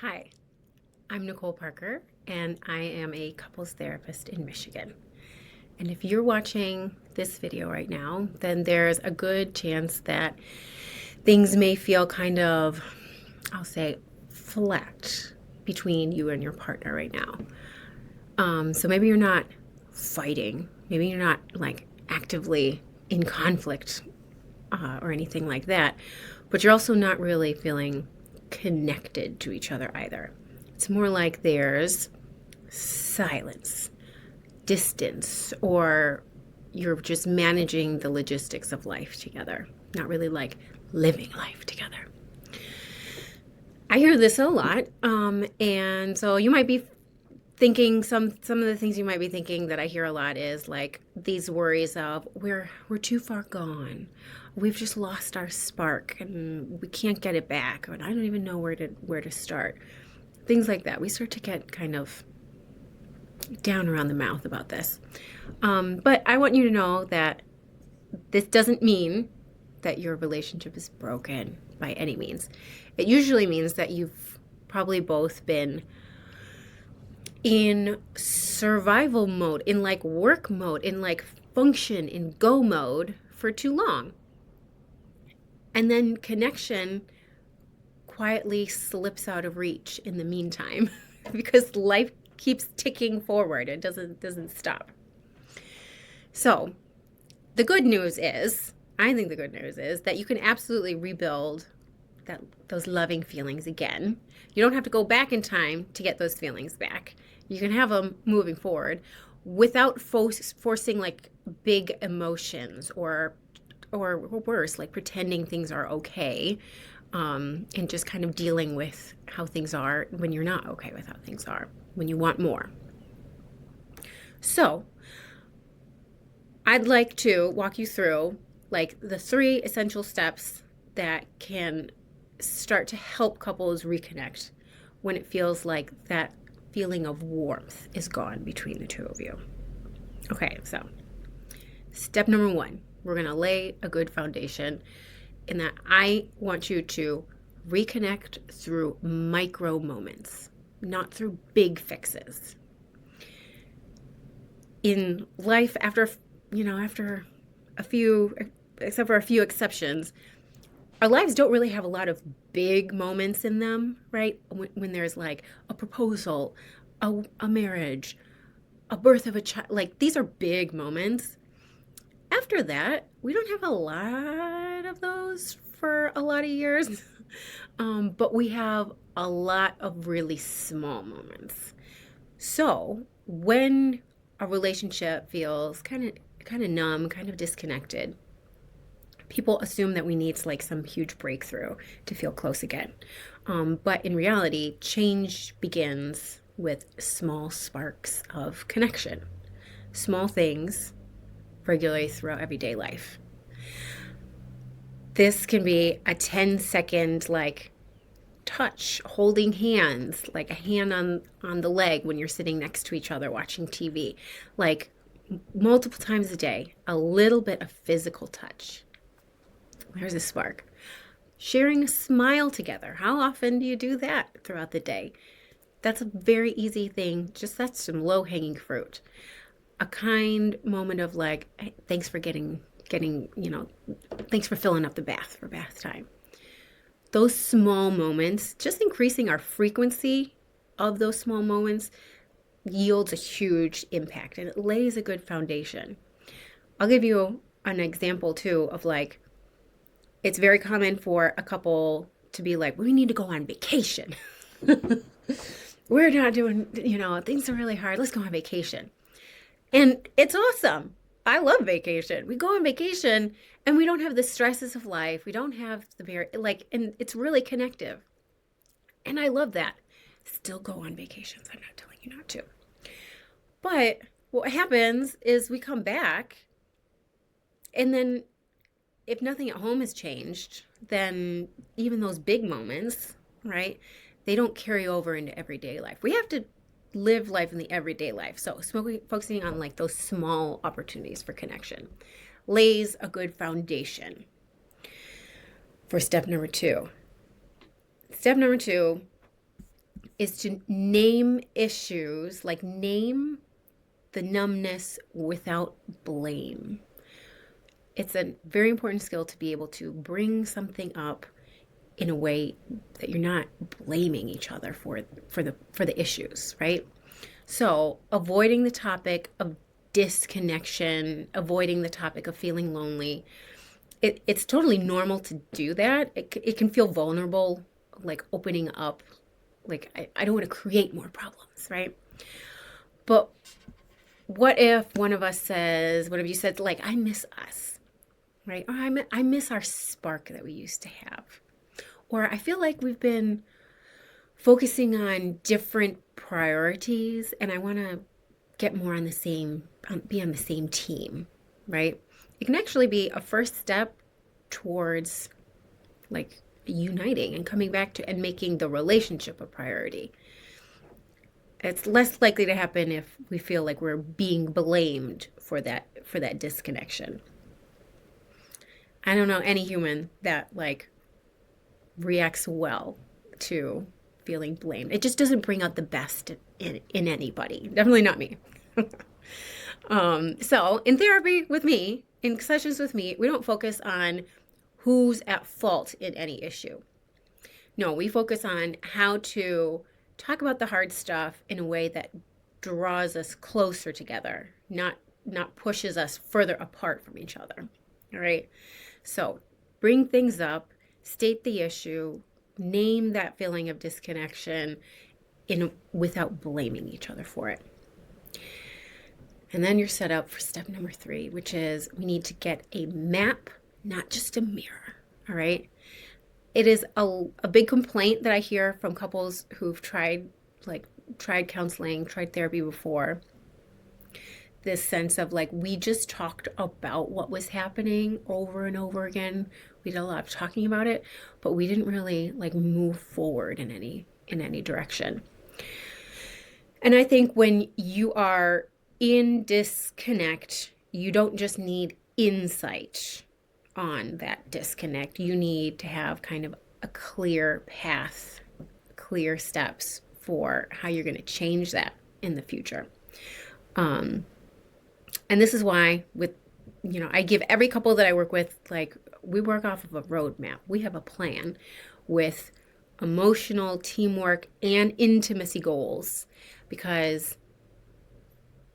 Hi, I'm Nicole Parker, and I am a couples therapist in Michigan. And if you're watching this video right now, then there's a good chance that things may feel kind of, I'll say, flat between you and your partner right now. So maybe you're not fighting, maybe you're not like actively in conflict or anything like that, but you're also not really feeling connected to each other either. It's more like there's silence, distance, or you're just managing the logistics of life together, not really like living life together. I hear this a lot, and so you might be thinking some of the things you might be thinking that I hear a lot is like these worries of we're too far gone. We've just lost our spark and we can't get it back. And I don't even know where to start. Things like that. We start to get kind of down around the mouth about this. But I want you to know that this doesn't mean that your relationship is broken by any means. It usually means that you've probably both been in survival mode, in like work mode, in like function, in go mode for too long. And then connection quietly slips out of reach in the meantime because life keeps ticking forward. It doesn't stop. So, I think the good news is that you can absolutely rebuild those loving feelings again. You don't have to go back in time to get those feelings back. You can have them moving forward without forcing like big emotions or worse, like pretending things are okay, and just kind of dealing with how things are when you're not okay with how things are, when you want more. So I'd like to walk you through like the 3 essential steps that can start to help couples reconnect when it feels like that feeling of warmth is gone between the two of you. Okay, so step number 1, we're going to lay a good foundation in that I want you to reconnect through micro moments, not through big fixes. In life, after a few, except for a few exceptions, our lives don't really have a lot of big moments in them, right? When there's like a proposal, a marriage, a birth of a child, like these are big moments. After that, we don't have a lot of those for a lot of years, but we have a lot of really small moments. So when a relationship feels kind of numb, kind of disconnected, people assume that we need like some huge breakthrough to feel close again. But in reality, change begins with small sparks of connection, small things regularly throughout everyday life. This can be a 10-second like touch, holding hands, like a hand on the leg when you're sitting next to each other watching TV, like multiple times a day, a little bit of physical touch. There's a spark. Sharing a smile together. How often do you do that throughout the day? That's a very easy thing. Just that's some low-hanging fruit. A kind moment of like, hey, thanks for thanks for filling up the bath for bath time. Those small moments, just increasing our frequency of those small moments yields a huge impact and it lays a good foundation. I'll give you an example too of like, it's very common for a couple to be like, we need to go on vacation. We're not doing, things are really hard. Let's go on vacation. And it's awesome. I love vacation. We go on vacation and we don't have the stresses of life. We don't have and it's really connective. And I love that. Still go on vacations. I'm not telling you not to. But what happens is we come back and then if nothing at home has changed, then even those big moments, right, they don't carry over into everyday life. We have to live life in the everyday life. So focusing on like those small opportunities for connection lays a good foundation for step number 2. Step number 2 is to name issues, like name the numbness without blame. It's a very important skill to be able to bring something up in a way that you're not blaming each other for the issues, right? So avoiding the topic of disconnection, avoiding the topic of feeling lonely, it's totally normal to do that. It can feel vulnerable, like opening up, like I don't want to create more problems, right? But what if one of you said, like, I miss us, right? Or I miss our spark that we used to have. Or I feel like we've been focusing on different priorities and I want to get more on the same, be on the same team, right? It can actually be a first step towards like uniting and coming back to and making the relationship a priority. It's less likely to happen if we feel like we're being blamed for that disconnection. I don't know any human that like reacts well to feeling blamed. It just doesn't bring out the best in anybody. Definitely not me. So in therapy with me, in sessions with me, we don't focus on who's at fault in any issue. No, we focus on how to talk about the hard stuff in a way that draws us closer together, not pushes us further apart from each other. All right. So bring things up, state the issue, name that feeling of disconnection without blaming each other for it. And then you're set up for step number 3, which is we need to get a map, not just a mirror. All right. It is a big complaint that I hear from couples who've tried counseling, tried therapy before. This sense of like, we just talked about what was happening over and over again. We did a lot of talking about it, but we didn't really like move forward in any direction. And I think when you are in disconnect, you don't just need insight on that disconnect. You need to have kind of a clear path, clear steps for how you're going to change that in the future. And this is why I give every couple that I work with, like, we work off of a roadmap. We have a plan with emotional teamwork and intimacy goals, because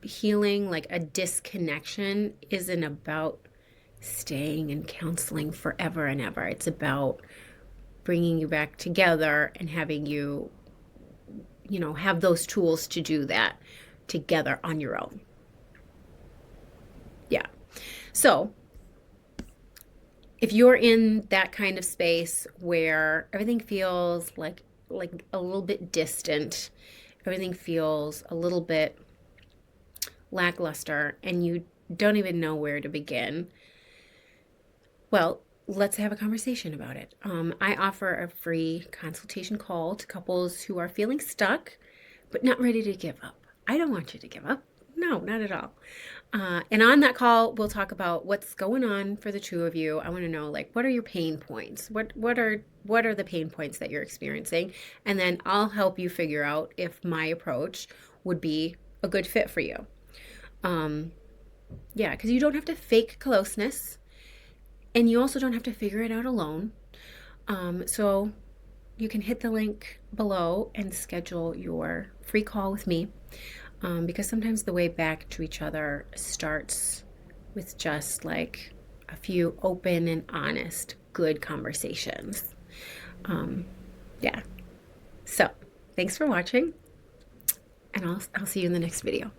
healing like a disconnection isn't about staying in counseling forever and ever. It's about bringing you back together and having you, have those tools to do that together on your own. Yeah. So if you're in that kind of space where everything feels like a little bit distant, everything feels a little bit lackluster, and you don't even know where to begin, well, let's have a conversation about it. I offer a free consultation call to couples who are feeling stuck, but not ready to give up. I don't want you to give up. No, not at all. And on that call, we'll talk about what's going on for the two of you. I want to know, like, what are your pain points? What are the pain points that you're experiencing? And then I'll help you figure out if my approach would be a good fit for you. Yeah, because you don't have to fake closeness, and you also don't have to figure it out alone. So you can hit the link below and schedule your free call with me. Because sometimes the way back to each other starts with just like a few open and honest, good conversations. Yeah. So thanks for watching, and I'll see you in the next video.